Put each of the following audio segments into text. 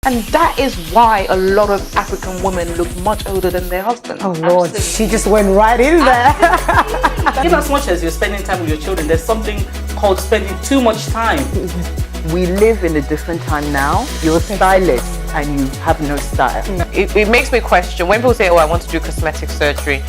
And that is why a lot of African women look much older than their husbands. Oh Lord, she just went right in there. In as much as you're spending time with your children, there's something called spending too much time. We live in a different time now. You're a stylist and you have no style. It makes me question, when people say, oh, I want to do cosmetic surgery,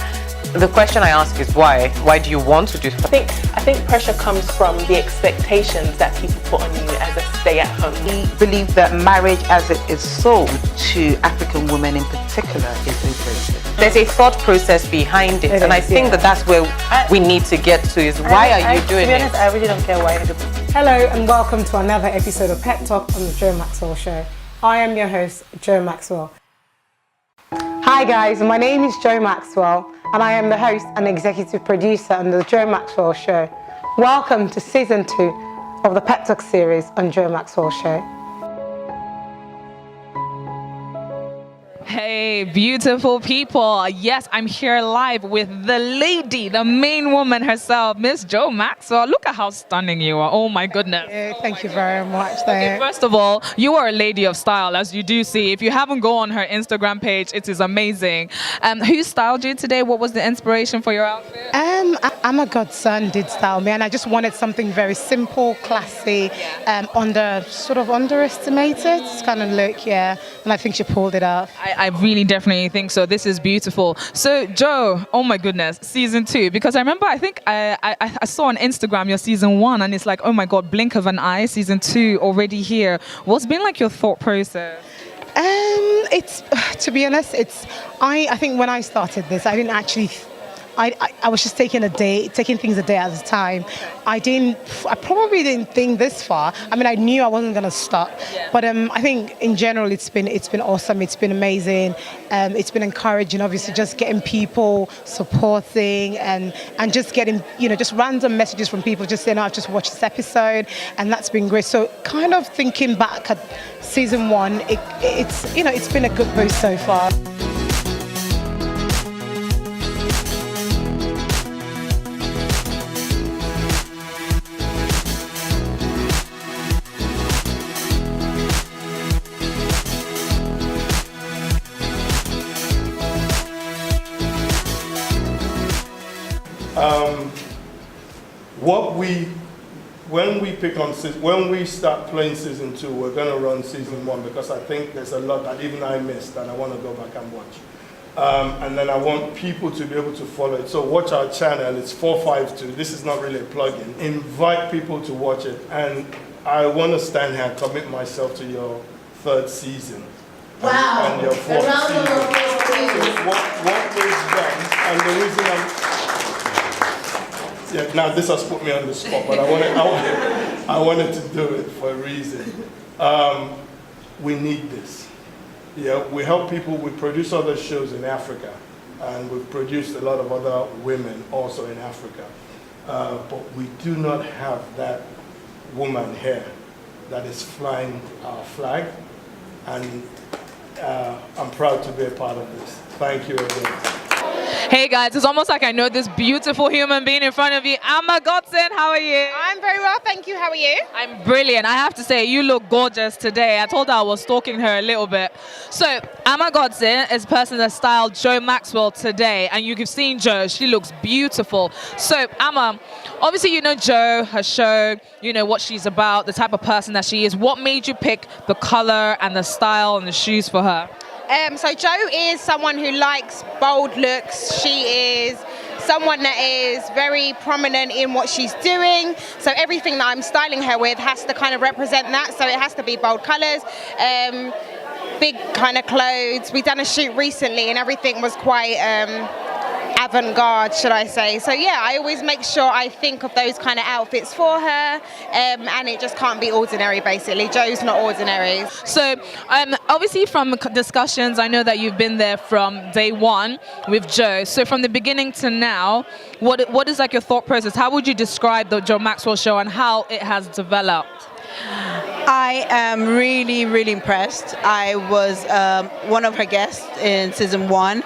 the question I ask is why? Why do you want to do that? I think pressure comes from the expectations that people put on you as a stay-at-home. We believe that marriage as it is sold to African women in particular is lucrative. There's a thought process behind it, and I think that's where we need to get to, is why are you doing it? To be honest, I really don't care why I do it. Hello and welcome to another episode of Pep Talk on the Jo Maxwell Show. I am your host, Jo Maxwell. Hi guys, my name is Jo Maxwell and I am the host and executive producer on the Jo Maxwell Show. Welcome to season 2 of the PepTalk Series on Jo Maxwell Show. Hey, beautiful people. Yes, I'm here live with the lady, the main woman herself, Miss Jo Maxwell. Look at how stunning you are. Oh my goodness. Thank you very much. Okay, first of all, you are a lady of style, as you do see. If you haven't gone on her Instagram page, it is amazing. Who styled you today? What was the inspiration for your outfit? I'm a godson did style me, and I just wanted something very simple, classy, underestimated kind of look, and I think she pulled it off. I really definitely think so. This is beautiful. So, Jo, oh my goodness, season 2. Because I remember, I think I saw on Instagram your season 1, and it's like, oh my God, blink of an eye, season 2 already here. What's been like your thought process? It's, to be honest, I think when I started this, I didn't actually. I was just taking things a day at a time. I probably didn't think this far. I mean, I knew I wasn't gonna stop, but I think in general it's been awesome. It's been amazing. It's been encouraging. Obviously, just getting people supporting and just getting just random messages from people just saying, "Oh, I've just watched this episode," and that's been great. So, kind of thinking back at season 1, it's been a good boost so far. When we start playing season 2, we're going to run season 1 because I think there's a lot that even I missed and I want to go back and watch. And then I want people to be able to follow it. So watch our channel, it's 452. This is not really a plug-in. Invite people to watch it. And I want to stand here and commit myself to your 3rd season. Wow. And your 4th season. So what we've done, and the reason now this has put me on the spot, but I wanted to do it for a reason. We need this. We help people. We produce other shows in Africa, and we've produced a lot of other women also in Africa. But we do not have that woman here that is flying our flag, and I'm proud to be a part of this. Thank you again. Hey guys, it's almost like I know this beautiful human being in front of you. Amma Godson, how are you? I'm very well, thank you. How are you? I'm brilliant. I have to say, you look gorgeous today. I told her I was stalking her a little bit. So, Amma Godson is a person that styled Jo Maxwell today. And you've seen Jo, she looks beautiful. So, Amma, obviously you know Jo, her show, you know what she's about, the type of person that she is. What made you pick the color and the style and the shoes for her? So Jo is someone who likes bold looks. She is someone that is very prominent in what she's doing. So everything that I'm styling her with has to kind of represent that. So it has to be bold colors, big kind of clothes. We've done a shoot recently and everything was quite avant-garde, should I say. So yeah, I always make sure I think of those kind of outfits for her, and it just can't be ordinary, basically. Jo's not ordinary. So obviously from discussions, I know that you've been there from day 1 with Jo. So from the beginning to now, what is like your thought process? How would you describe the Jo Maxwell Show and how it has developed? I am really, really impressed. I was one of her guests in season 1.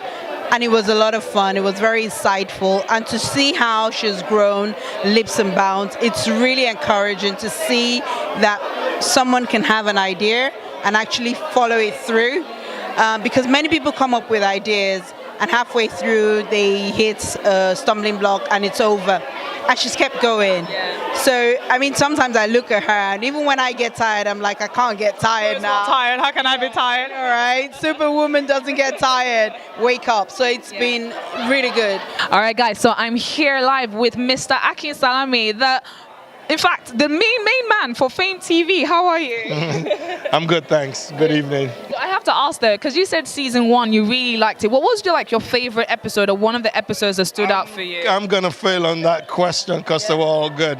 And it was a lot of fun. It was very insightful. And to see how she's grown leaps and bounds, it's really encouraging to see that someone can have an idea and actually follow it through. Because many people come up with ideas and halfway through they hit a stumbling block and it's over. And she's kept going. So, I mean, sometimes I look at her and even when I get tired, I'm like, I can't get tired now. Tired? How can I be tired? All right, Superwoman doesn't get tired. Wake up. So it's been really good. All right, guys. So I'm here live with Mr. Akin Salami, in fact, the main man for Fame TV. How are you? I'm good, thanks. Good evening. I have to ask though, because you said season 1 you really liked it. What was your favorite episode or one of the episodes that stood out for you? I'm gonna fail on that question because they were all good.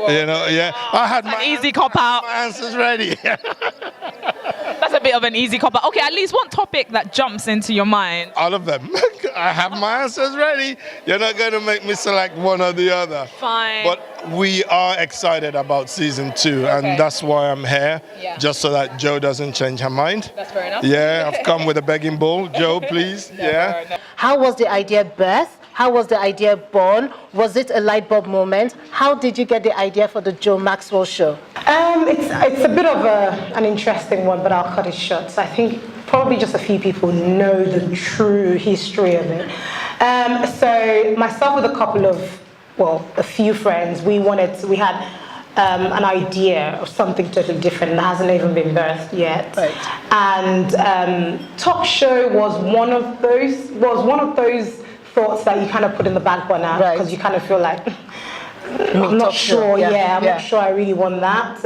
I had my easy cop out. My answers ready. That's a bit of an easy cop out. Okay, at least one topic that jumps into your mind. All of them. I have my answers ready. You're not going to make me select one or the other. Fine. But we are excited about season 2, and that's why I'm here, just so that Jo doesn't change her mind. That's fair enough. Yeah, I've come with a begging bowl. Jo, please. How was the idea birthed? How was the idea born? Was it a light bulb moment? How did you get the idea for the Jo Maxwell Show? It's a bit of an interesting one, but I'll cut it short. So I think probably just a few people know the true history of it. So myself with a few friends, we had an idea of something totally different that hasn't even been birthed yet. Right. And Talk Show was one of those thoughts that you kind of put in the back burner because you kind of feel like I'm not sure. I'm not sure I really want that.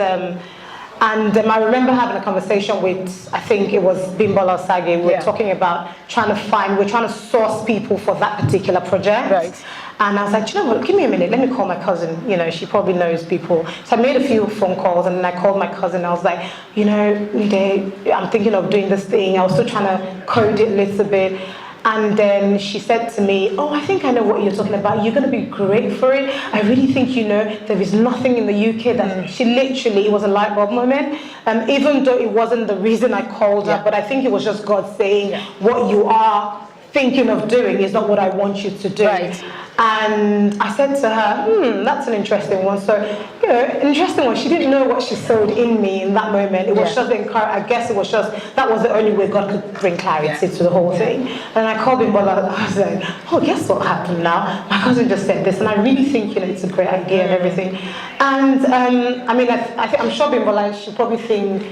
And I remember having a conversation with, I think it was Bola Sage. We were talking about trying to source people for that particular project. Right. And I was like, you know what, give me a minute, let me call my cousin. She probably knows people. So I made a few phone calls and then I called my cousin. I was like, I'm thinking of doing this thing. I was still trying to code it a little bit. And then she said to me, I think I know what you're talking about. You're going to be great for it. I really think there is nothing in the UK that it was a light bulb moment. Even though it wasn't the reason I called her, but I think it was just God saying, what you are thinking of doing is not what I want you to do. Right. And I said to her, that's an interesting one. So, interesting one. She didn't know what she sowed in me in that moment. It was just I guess it was just, that was the only way God could bring clarity to the whole thing. And I called Bola. I was like, guess what happened now? My cousin just said this, and I really think, it's a great idea and everything. And I'm sure Bola, she'll probably think,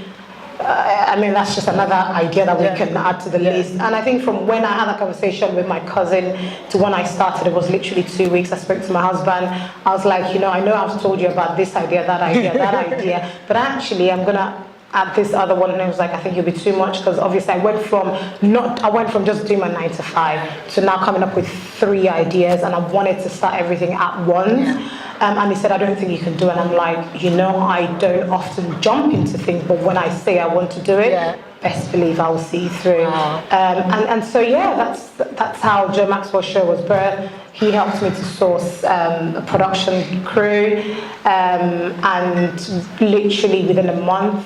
that's just another idea that we can add to the list. And I think from when I had a conversation with my cousin to when I started, it was literally 2 weeks. I spoke to my husband. I was like, I know I've told you about this idea, that idea, but actually I'm going to add this other one. And I was like, I think it'll be too much, because obviously I went from just doing my 9 to 5 to now coming up with 3 ideas, and I wanted to start everything at once. And he said, I don't think you can do it. And I'm like, I don't often jump into things, but when I say I want to do it, best believe I will see through. And so that's how Jo Maxwell Show was birthed. He helped me to source a production crew, and literally within a month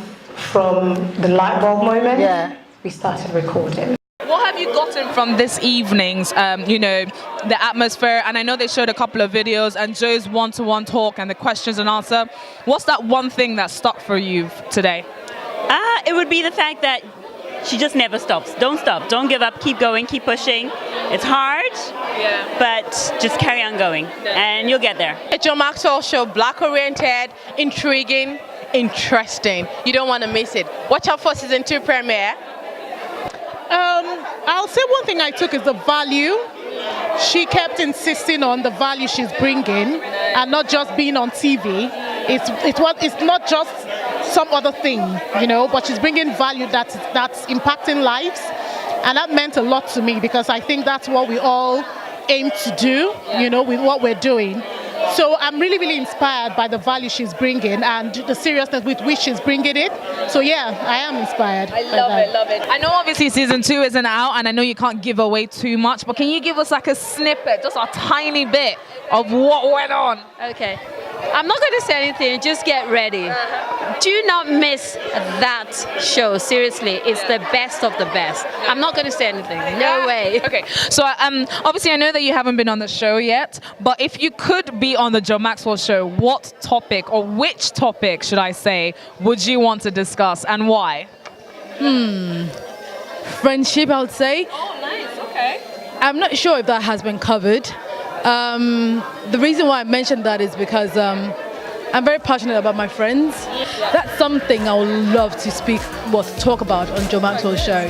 from the light bulb moment, we started recording. What have you gotten from this evening's, the atmosphere? And I know they showed a couple of videos and Jo's one-to-one talk and the questions and answer. What's that one thing that stuck for you today? It would be the fact that she just never stops. Don't stop. Don't give up. Keep going. Keep pushing. It's hard, but just carry on going, and you'll get there. It's Jo Maxwell Show, black-oriented, intriguing, interesting. You don't want to miss it. Watch out for season 2 premiere. I'll say one thing I took is the value. She kept insisting on the value she's bringing and not just being on TV. It's not just some other thing, but she's bringing value that's impacting lives. And that meant a lot to me, because I think that's what we all aim to do, with what we're doing. So I'm really, really inspired by the value she's bringing and the seriousness with which she's bringing it. So I am inspired. I love it. I know obviously season 2 isn't out, and I know you can't give away too much, but can you give us like a snippet, just a tiny bit of what went on? Okay. I'm not going to say anything, just get ready. Do not miss that show, seriously. It's the best of the best. I'm not going to say anything, no way. Okay, so obviously I know that you haven't been on the show yet, but if you could be on the Jo Maxwell Show, what topic, or which topic should I say, would you want to discuss and why? Friendship, I would say. Oh, nice. Okay. I'm not sure if that has been covered. The reason why I mentioned that is because I'm very passionate about my friends. That's something I would love to talk about on Jo Maxwell Show.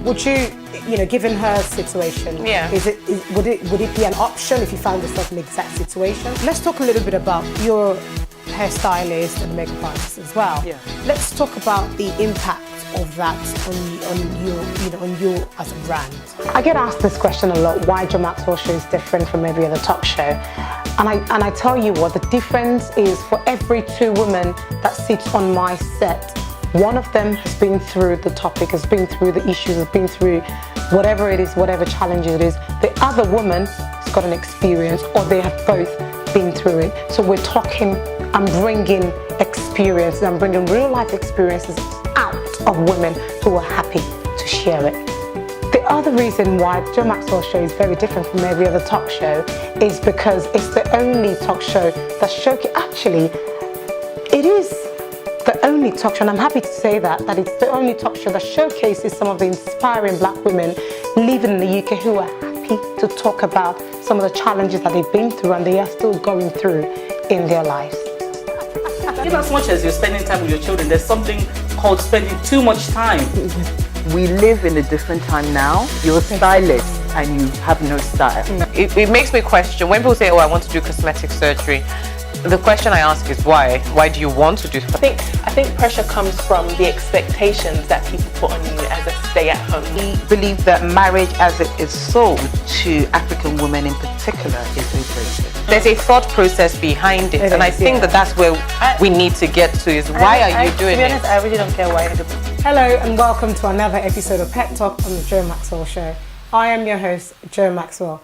Would you, given her situation, would it be an option if you found yourself in the exact situation? Let's talk a little bit about your hairstylist and makeup artist as well. Yeah. Let's talk about the impact of that on you as a brand. I get asked this question a lot: why Jo Maxwell Show is different from every other talk show? And I tell you what, the difference is for every 2 women that sits on my set, one of them has been through the topic, has been through the issues, has been through whatever it is, whatever challenge it is. The other woman has got an experience, or they have both been through it. So we're talking, I'm bringing experience, I'm bringing real life experiences out of women who are happy to share it. The other reason why Jo Maxwell Show is very different from every other talk show is because it's the only talk show that actually, it is the only talk show, and I'm happy to say that it's the only talk show that showcases some of the inspiring black women living in the UK who are happy to talk about some of the challenges that they've been through and they are still going through in their lives. In as much as you're spending time with your children, there's something called spending too much time. We live in a different time now. You're a stylist and you have no style. It makes me question, when people say, oh, I want to do cosmetic surgery, the question I ask is why? Why do you want to do it? I think pressure comes from the expectations that people put on you as a stay-at-home. We believe that marriage as it is sold to African women in particular is overrated. There's a thought process behind it, and I think that's where we need to get to, is why are you doing it? To be honest, I really don't care why you do it. Hello and welcome to another episode of Pep Talk on the Jo Maxwell Show. I am your host, Jo Maxwell.